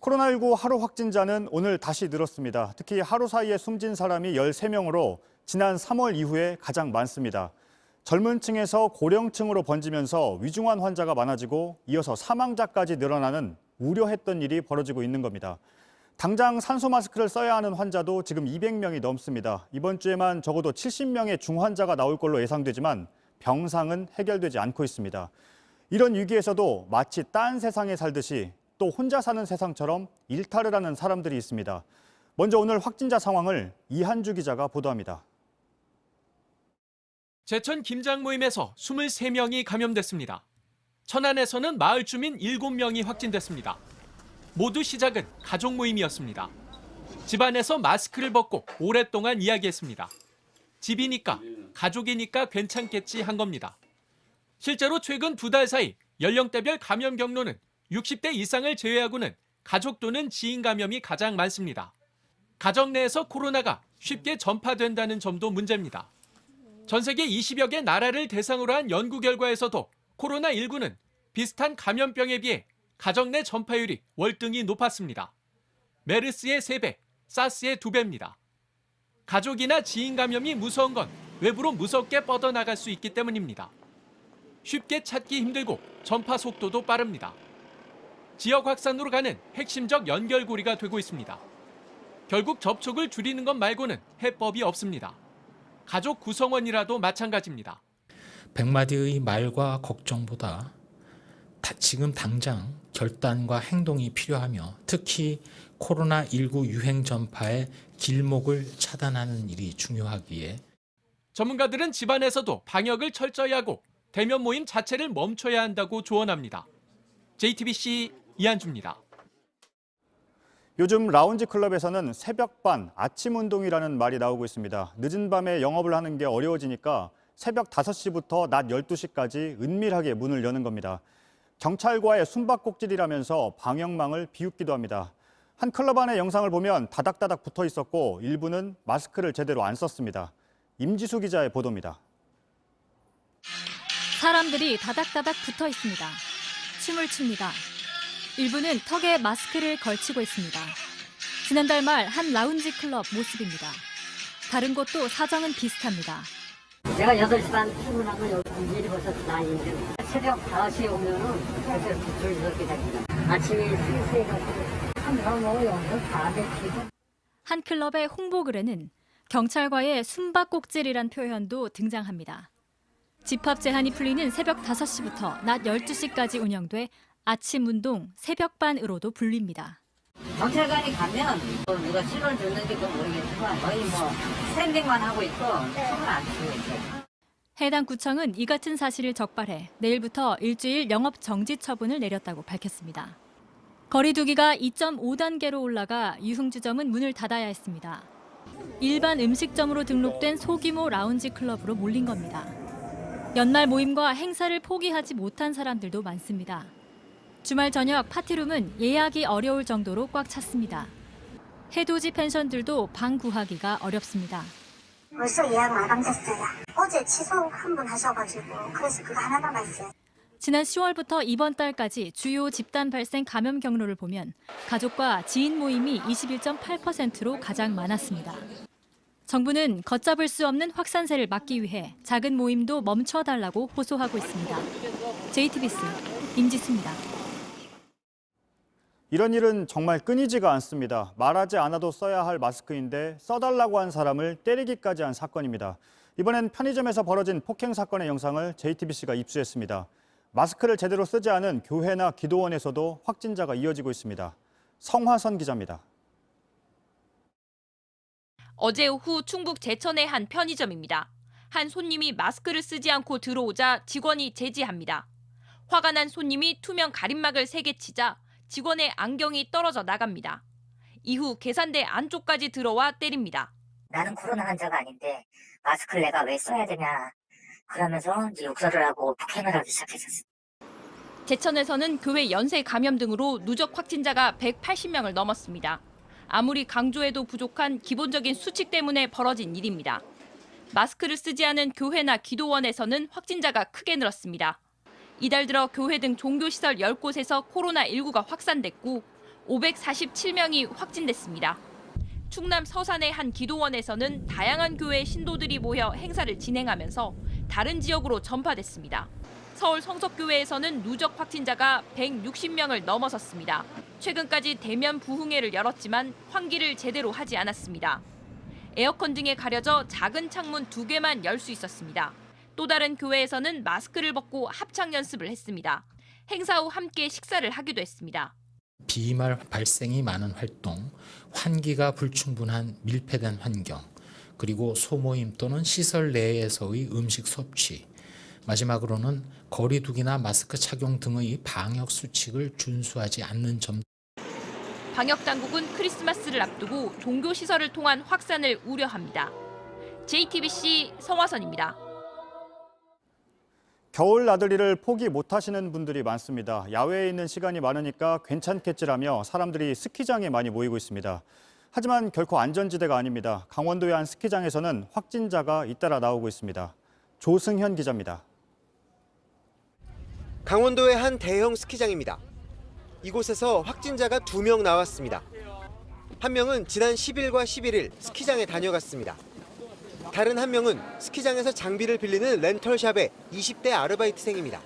코로나19 하루 확진자는 오늘 다시 늘었습니다. 특히 하루 사이에 숨진 사람이 13명으로 지난 3월 이후에 가장 많습니다. 젊은 층에서 고령층으로 번지면서 위중한 환자가 많아지고 이어서 사망자까지 늘어나는 우려했던 일이 벌어지고 있는 겁니다. 당장 산소 마스크를 써야 하는 환자도 지금 200명이 넘습니다. 이번 주에만 적어도 70명의 중환자가 나올 걸로 예상되지만 병상은 해결되지 않고 있습니다. 이런 위기에서도 마치 딴 세상에 살듯이 또 혼자 사는 세상처럼 일탈을 하는 사람들이 있습니다. 먼저 오늘 확진자 상황을 이한주 기자가 보도합니다. 제천 김장 모임에서 23명이 감염됐습니다. 천안에서는 마을 주민 7명이 확진됐습니다. 모두 시작은 가족 모임이었습니다. 집안에서 마스크를 벗고 오랫동안 이야기했습니다. 집이니까, 가족이니까 괜찮겠지 한 겁니다. 실제로 최근 2달 사이 연령대별 감염 경로는 60대 이상을 제외하고는 가족 또는 지인 감염이 가장 많습니다. 가정 내에서 코로나가 쉽게 전파된다는 점도 문제입니다. 전 세계 20여 개 나라를 대상으로 한 연구 결과에서도 코로나19는 비슷한 감염병에 비해 가정 내 전파율이 월등히 높았습니다. 메르스의 3배, 사스의 2배입니다. 가족이나 지인 감염이 무서운 건 외부로 무섭게 뻗어나갈 수 있기 때문입니다. 쉽게 찾기 힘들고 전파 속도도 빠릅니다. 지역 확산으로 가는 핵심적 연결고리가 되고 있습니다. 결국 접촉을 줄이는 것 말고는 해법이 없습니다. 가족 구성원이라도 마찬가지입니다. 100마디의 말과 걱정보다 지금 당장 결단과 행동이 필요하며 특히 코로나19 유행 전파의 길목을 차단하는 일이 중요하기에 전문가들은 집안에서도 방역을 철저히 하고 대면 모임 자체를 멈춰야 한다고 조언합니다. JTBC 이한주입니다. 요즘 라운지 클럽에서는 새벽반, 아침 운동이라는 말이 나오고 있습니다. 늦은 밤에 영업을 하는 게 어려워지니까 새벽 5시부터 낮 12시까지 은밀하게 문을 여는 겁니다. 경찰과의 숨바꼭질이라면서 방역망을 비웃기도 합니다. 한 클럽 안의 영상을 보면 다닥다닥 붙어 있었고 일부는 마스크를 제대로 안 썼습니다. 임지수 기자의 보도입니다. 사람들이 다닥다닥 붙어 있습니다. 춤을 춥니다. 일부는 턱에 마스크를 걸치고 있습니다. 지난달 말 한 라운지 클럽 모습입니다. 다른 곳도 사정은 비슷합니다. 제가 8시 반 출근하고 여기 일이 벌써 나이인데 새벽 5시에 오면은 그래서 줄 이렇게 됩니다. 아침에 스위스해가지고 한번 먹어요. 다 데치고. 한 클럽의 홍보 글에는 경찰과의 숨바꼭질이란 표현도 등장합니다. 집합 제한이 풀리는 새벽 5시부터 낮 12시까지 운영돼 아침 운동, 새벽반으로도 불립니다. 경찰관이 가면 누가 신호를 줬는지 그건 모르겠지만 거의 스탠딩만 하고 있고 손을 안 치고 있어요. 해당 구청은 이 같은 사실을 적발해 내일부터 일주일 영업 정지 처분을 내렸다고 밝혔습니다. 거리두기가 2.5단계로 올라가 유흥주점은 문을 닫아야 했습니다. 일반 음식점으로 등록된 소규모 라운지 클럽으로 몰린 겁니다. 연말 모임과 행사를 포기하지 못한 사람들도 많습니다. 주말 저녁 파티룸은 예약이 어려울 정도로 꽉 찼습니다. 해돋이 펜션들도 방 구하기가 어렵습니다. 벌써 예약 마감됐어요. 어제 취소 한 번 하셔가지고 그래서 그거 하나 남았어요. 지난 10월부터 이번 달까지 주요 집단 발생 감염 경로를 보면 가족과 지인 모임이 21.8%로 가장 많았습니다. 정부는 걷잡을 수 없는 확산세를 막기 위해 작은 모임도 멈춰달라고 호소하고 있습니다. JTBC 임지수입니다. 이런 일은 정말 끊이지가 않습니다. 말하지 않아도 써야 할 마스크인데 써달라고 한 사람을 때리기까지 한 사건입니다. 이번엔 편의점에서 벌어진 폭행 사건의 영상을 JTBC가 입수했습니다. 마스크를 제대로 쓰지 않은 교회나 기도원에서도 확진자가 이어지고 있습니다. 성화선 기자입니다. 어제 오후 충북 제천의 한 편의점입니다. 한 손님이 마스크를 쓰지 않고 들어오자 직원이 제지합니다. 화가 난 손님이 투명 가림막을 3개 치자 직원의 안경이 떨어져 나갑니다. 이후 계산대 안쪽까지 들어와 때립니다. 나는 코로나 환자가 아닌데 마스크를 내가 왜 써야 되냐 그러면서 이제 욕설을 하고 폭행을 하기 시작했었어요. 제천에서는 교회 연쇄 감염 등으로 누적 확진자가 180명을 넘었습니다. 아무리 강조해도 부족한 기본적인 수칙 때문에 벌어진 일입니다. 마스크를 쓰지 않은 교회나 기도원에서는 확진자가 크게 늘었습니다. 이달 들어 교회 등 종교시설 10곳에서 코로나19가 확산됐고 547명이 확진됐습니다. 충남 서산의 한 기도원에서는 다양한 교회 신도들이 모여 행사를 진행하면서 다른 지역으로 전파됐습니다. 서울 성석교회에서는 누적 확진자가 160명을 넘어섰습니다. 최근까지 대면 부흥회를 열었지만 환기를 제대로 하지 않았습니다. 에어컨 등에 가려져 작은 창문 2개만 열 수 있었습니다. 또 다른 교회에서는 마스크를 벗고 합창 연습을 했습니다. 행사 후 함께 식사를 하기도 했습니다. 비말 발생이 많은 활동, 환기가 불충분한 밀폐된 환경, 그리고 소모임 또는 시설 내에서의 음식 섭취, 마지막으로는 거리두기나 마스크 착용 등의 방역 수칙을 준수하지 않는 점. 방역 당국은 크리스마스를 앞두고 종교 시설을 통한 확산을 우려합니다. JTBC 성화선입니다. 겨울 나들이를 포기 못하시는 분들이 많습니다. 야외에 있는 시간이 많으니까 괜찮겠지라며 사람들이 스키장에 많이 모이고 있습니다. 하지만 결코 안전지대가 아닙니다. 강원도의 한 스키장에서는 확진자가 잇따라 나오고 있습니다. 조승현 기자입니다. 강원도의 한 대형 스키장입니다. 이곳에서 확진자가 2명 나왔습니다. 한 명은 지난 10일과 11일 스키장에 다녀갔습니다. 다른 한 명은 스키장에서 장비를 빌리는 렌털샵의 20대 아르바이트생입니다.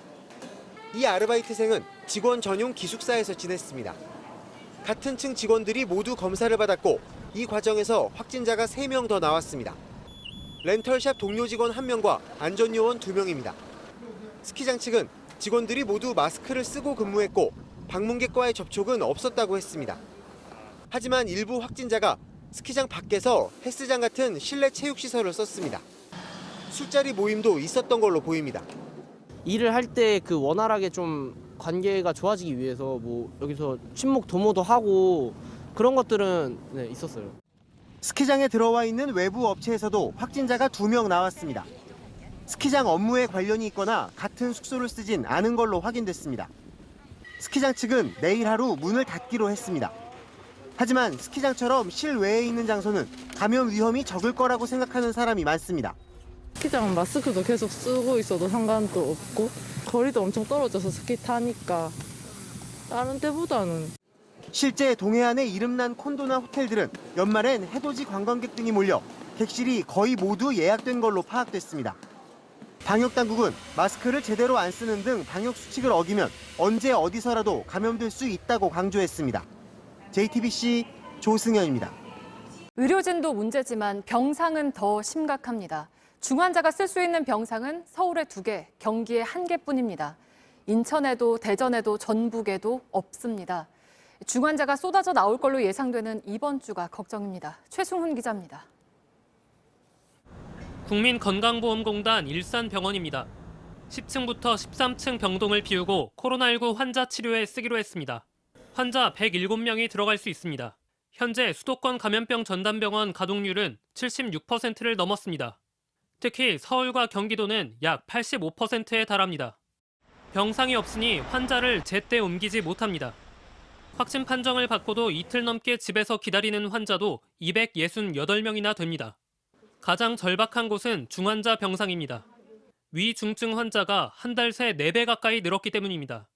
이 아르바이트생은 직원 전용 기숙사에서 지냈습니다. 같은 층 직원들이 모두 검사를 받았고 이 과정에서 확진자가 3명 더 나왔습니다. 렌털샵 동료 직원 1명과 안전요원 2명입니다. 스키장 측은 직원들이 모두 마스크를 쓰고 근무했고 방문객과의 접촉은 없었다고 했습니다. 하지만 일부 확진자가 스키장 밖에서 헬스장 같은 실내 체육시설을 썼습니다. 술자리 모임도 있었던 걸로 보입니다. 일을 할 때 그 원활하게 좀 관계가 좋아지기 위해서 뭐 여기서 친목 도모도 하고 그런 것들은 있었어요. 스키장에 들어와 있는 외부 업체에서도 확진자가 2명 나왔습니다. 스키장 업무에 관련이 있거나 같은 숙소를 쓰진 않은 걸로 확인됐습니다. 스키장 측은 내일 하루 문을 닫기로 했습니다. 하지만 스키장처럼 실외에 있는 장소는 감염 위험이 적을 거라고 생각하는 사람이 많습니다. 스키장은 마스크도 계속 쓰고 있어도 상관도 없고 거리도 엄청 떨어져서 스키 타니까 다른 때보다는. 실제 동해안의 이름난 콘도나 호텔들은 연말엔 해돋이 관광객 등이 몰려 객실이 거의 모두 예약된 걸로 파악됐습니다. 방역당국은 마스크를 제대로 안 쓰는 등 방역 수칙을 어기면 언제 어디서라도 감염될 수 있다고 강조했습니다. JTBC 조승현입니다. 의료진도 문제지만 병상은 더 심각합니다. 중환자가 쓸 수 있는 병상은 서울에 2개, 경기에 1개뿐입니다. 인천에도 대전에도 전북에도 없습니다. 중환자가 쏟아져 나올 걸로 예상되는 이번 주가 걱정입니다. 최승훈 기자입니다. 국민건강보험공단 일산병원입니다. 10층부터 13층 병동을 비우고 코로나19 환자 치료에 쓰기로 했습니다. 환자 107명이 들어갈 수 있습니다. 현재 수도권 감염병 전담병원 가동률은 76%를 넘었습니다. 특히 서울과 경기도는 약 85%에 달합니다. 병상이 없으니 환자를 제때 옮기지 못합니다. 확진 판정을 받고도 이틀 넘게 집에서 기다리는 환자도 268명이나 됩니다. 가장 절박한 곳은 중환자 병상입니다. 위중증 환자가 한 달 새 4배 가까이 늘었기 때문입니다.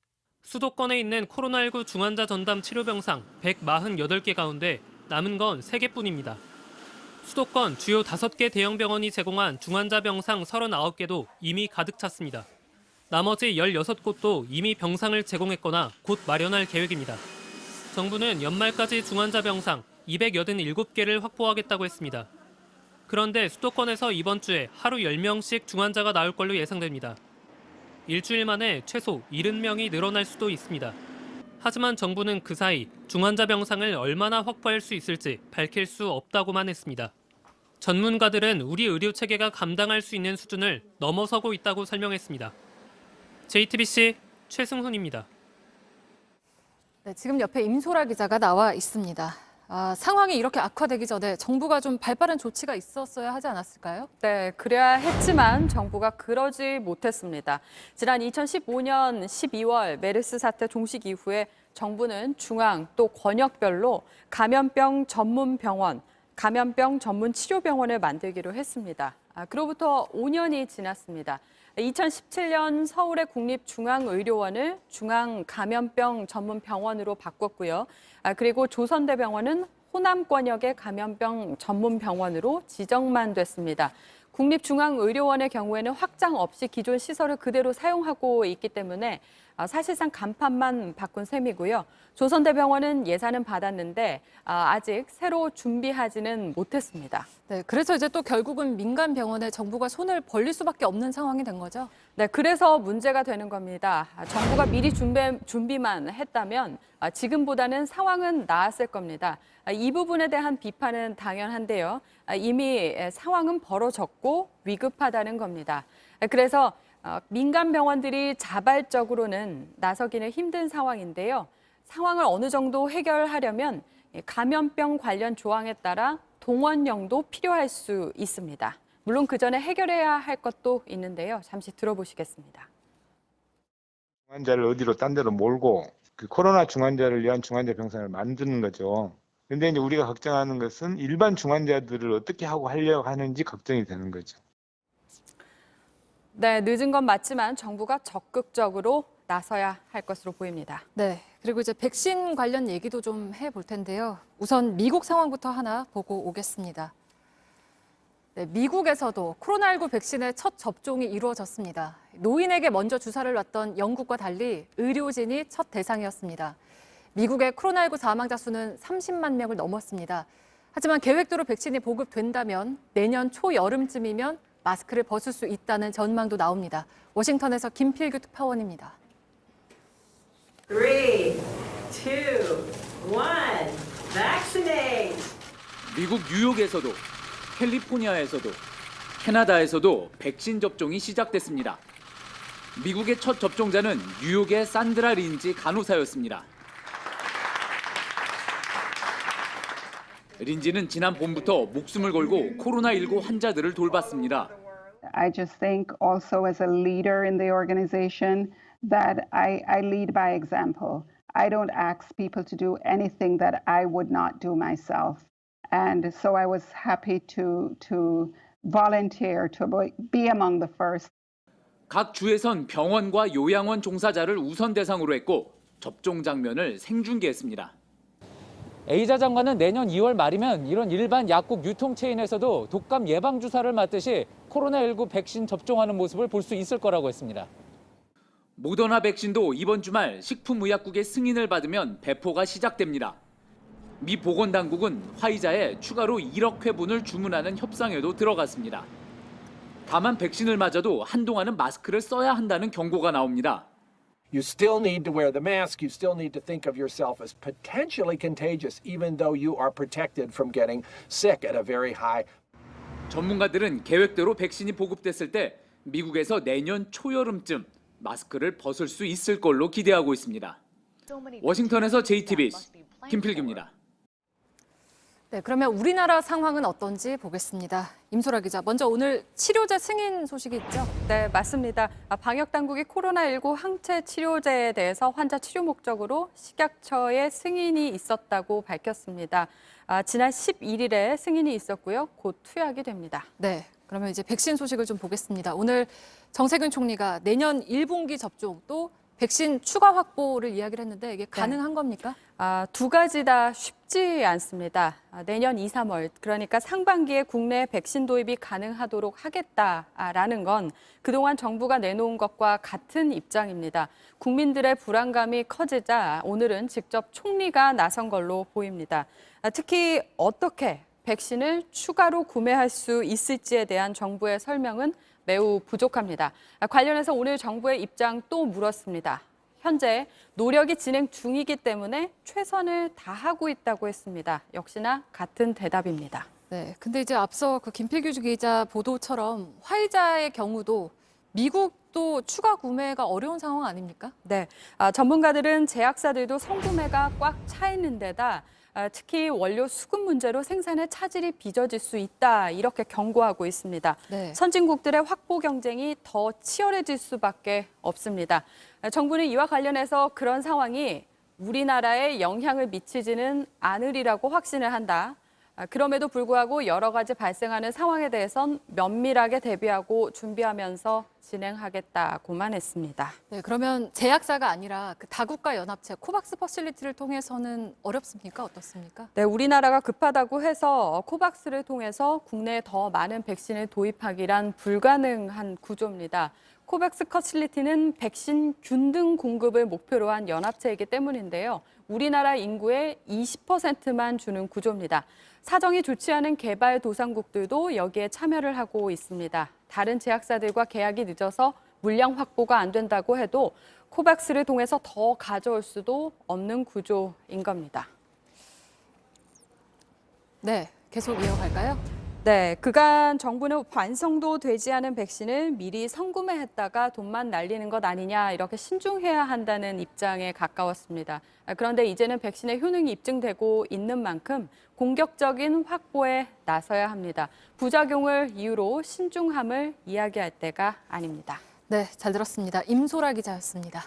수도권에 있는 코로나19 중환자 전담 치료병상 148개 가운데 남은 건 3개뿐입니다. 수도권 주요 5개 대형 병원이 제공한 중환자 병상 39개도 이미 가득 찼습니다. 나머지 16곳도 이미 병상을 제공했거나 곧 마련할 계획입니다. 정부는 연말까지 중환자 병상 287개를 확보하겠다고 했습니다. 그런데 수도권에서 이번 주에 하루 10명씩 중환자가 나올 걸로 예상됩니다. 일주일 만에 최소 70명이 늘어날 수도 있습니다. 하지만 정부는 그 사이 중환자 병상을 얼마나 확보할 수 있을지 밝힐 수 없다고만 했습니다. 전문가들은 우리 의료 체계가 감당할 수 있는 수준을 넘어서고 있다고 설명했습니다. JTBC 최승훈입니다. 네, 지금 옆에 임소라 기자가 나와 있습니다. 상황이 이렇게 악화되기 전에 정부가 좀 발빠른 조치가 있었어야 하지 않았을까요? 네, 그래야 했지만 정부가 그러지 못했습니다. 지난 2015년 12월 메르스 사태 종식 이후에 정부는 중앙 또 권역별로 감염병 전문 병원, 감염병 전문 치료병원을 만들기로 했습니다. 그로부터 5년이 지났습니다. 2017년 서울의 국립중앙의료원을 중앙감염병 전문병원으로 바꿨고요. 그리고 조선대병원은 호남권역의 감염병 전문병원으로 지정만 됐습니다. 국립중앙의료원의 경우에는 확장 없이 기존 시설을 그대로 사용하고 있기 때문에 사실상 간판만 바꾼 셈이고요. 조선대병원은 예산은 받았는데 아직 새로 준비하지는 못했습니다. 네, 그래서 이제 또 결국은 민간 병원에 정부가 손을 벌릴 수밖에 없는 상황이 된 거죠? 네, 그래서 문제가 되는 겁니다. 정부가 미리 준비만 했다면 지금보다는 상황은 나았을 겁니다. 이 부분에 대한 비판은 당연한데요. 이미 상황은 벌어졌고 위급하다는 겁니다. 그래서 민간 병원들이 자발적으로는 나서기는 힘든 상황인데요. 상황을 어느 정도 해결하려면 감염병 관련 조항에 따라 동원령도 필요할 수 있습니다. 물론 그 전에 해결해야 할 것도 있는데요. 잠시 들어보시겠습니다. 중환자를 어디로 딴 데로 몰고 그 코로나 중환자를 위한 중환자 병상을 만드는 거죠. 근데 이제 우리가 걱정하는 것은 일반 중환자들을 어떻게 하려고 하는지 걱정이 되는 거죠. 네, 늦은 건 맞지만 정부가 적극적으로 나서야 할 것으로 보입니다. 네, 그리고 이제 백신 관련 얘기도 좀 해볼 텐데요. 우선 미국 상황부터 하나 보고 오겠습니다. 네, 미국에서도 코로나19 백신의 첫 접종이 이루어졌습니다. 노인에게 먼저 주사를 놨던 영국과 달리 의료진이 첫 대상이었습니다. 미국의 코로나19 사망자 수는 30만 명을 넘었습니다. 하지만 계획대로 백신이 보급된다면 내년 초여름쯤이면 마스크를 벗을 수 있다는 전망도 나옵니다. 워싱턴에서 김필규 특파원입니다. 3, 2, 1, vaccinate! 미국 뉴욕에서도 캘리포니아에서도 캐나다에서도 백신 접종이 시작됐습니다. 미국의 첫 접종자는 뉴욕의 산드라 린지 간호사였습니다. 린지는 지난 봄부터 목숨을 걸고 코로나19 환자들을 돌봤습니다. I just think also as a leader in the organization that I lead by example. I don't ask people to do anything that I would not do myself. And so I was happy to volunteer to be among the first. 각 주에선 병원과 요양원 종사자를 우선 대상으로 했고 접종 장면을 생중계했습니다. A자 장관은 내년 2월 말이면 이런 일반 약국 유통체인에서도 독감 예방 주사를 맞듯이 코로나19 백신 접종하는 모습을 볼 수 있을 거라고 했습니다. 모더나 백신도 이번 주말 식품의약국의 승인을 받으면 배포가 시작됩니다. 미 보건당국은 화이자에 추가로 1억 회분을 주문하는 협상에도 들어갔습니다. 다만 백신을 맞아도 한동안은 마스크를 써야 한다는 경고가 나옵니다. You still need to wear the mask. You still need to think of yourself as potentially contagious, even though you are protected from getting sick at a very high. 전문가들은 계획대로 백신이 보급됐을 때 미국에서 내년 초여름쯤 마스크를 벗을 수 있을 걸로 기대하고 있습니다. 워싱턴에서 JTBC 김필규입니다. 네, 그러면 우리나라 상황은 어떤지 보겠습니다. 임소라 기자, 먼저 오늘 치료제 승인 소식이 있죠? 네, 맞습니다. 방역당국이 코로나19 항체 치료제에 대해서 환자 치료 목적으로 식약처에 승인이 있었다고 밝혔습니다. 지난 11일에 승인이 있었고요. 곧 투약이 됩니다. 네, 그러면 이제 백신 소식을 좀 보겠습니다. 오늘 정세균 총리가 내년 1분기 접종 또 백신 추가 확보를 이야기를 했는데 이게 가능한 겁니까? 두 가지 다 쉽지 않습니다. 내년 2, 3월, 그러니까 상반기에 국내 백신 도입이 가능하도록 하겠다라는 건 그동안 정부가 내놓은 것과 같은 입장입니다. 국민들의 불안감이 커지자 오늘은 직접 총리가 나선 걸로 보입니다. 특히 어떻게 백신을 추가로 구매할 수 있을지에 대한 정부의 설명은 매우 부족합니다. 관련해서 오늘 정부의 입장 또 물었습니다. 현재 노력이 진행 중이기 때문에 최선을 다하고 있다고 했습니다. 역시나 같은 대답입니다. 네, 근데 이제 앞서 그 김필규 기자 보도처럼 화이자의 경우도 미국도 추가 구매가 어려운 상황 아닙니까? 네, 전문가들은 제약사들도 성구매가 꽉 차 있는 데다 특히 원료 수급 문제로 생산에 차질이 빚어질 수 있다 이렇게 경고하고 있습니다. 네. 선진국들의 확보 경쟁이 더 치열해질 수밖에 없습니다. 정부는 이와 관련해서 그런 상황이 우리나라에 영향을 미치지는 않으리라고 확신을 한다. 그럼에도 불구하고 여러 가지 발생하는 상황에 대해선 면밀하게 대비하고 준비하면서 진행하겠다고만 했습니다. 네, 그러면 제약사가 아니라 그 다국가 연합체 코박스 퍼실리티를 통해서는 어렵습니까? 어떻습니까? 네, 우리나라가 급하다고 해서 코박스를 통해서 국내에 더 많은 백신을 도입하기란 불가능한 구조입니다. 코박스 퍼실리티는 백신 균등 공급을 목표로 한 연합체이기 때문인데요. 우리나라 인구의 20%만 주는 구조입니다. 사정이 좋지 않은 개발도상국들도 여기에 참여를 하고 있습니다. 다른 제약사들과 계약이 늦어서 물량 확보가 안 된다고 해도 코박스를 통해서 더 가져올 수도 없는 구조인 겁니다. 네, 계속 이어갈까요? 네, 그간 정부는 완성도 되지 않은 백신을 미리 선구매했다가 돈만 날리는 것 아니냐 이렇게 신중해야 한다는 입장에 가까웠습니다. 그런데 이제는 백신의 효능이 입증되고 있는 만큼 공격적인 확보에 나서야 합니다. 부작용을 이유로 신중함을 이야기할 때가 아닙니다. 네, 잘 들었습니다. 임소라 기자였습니다.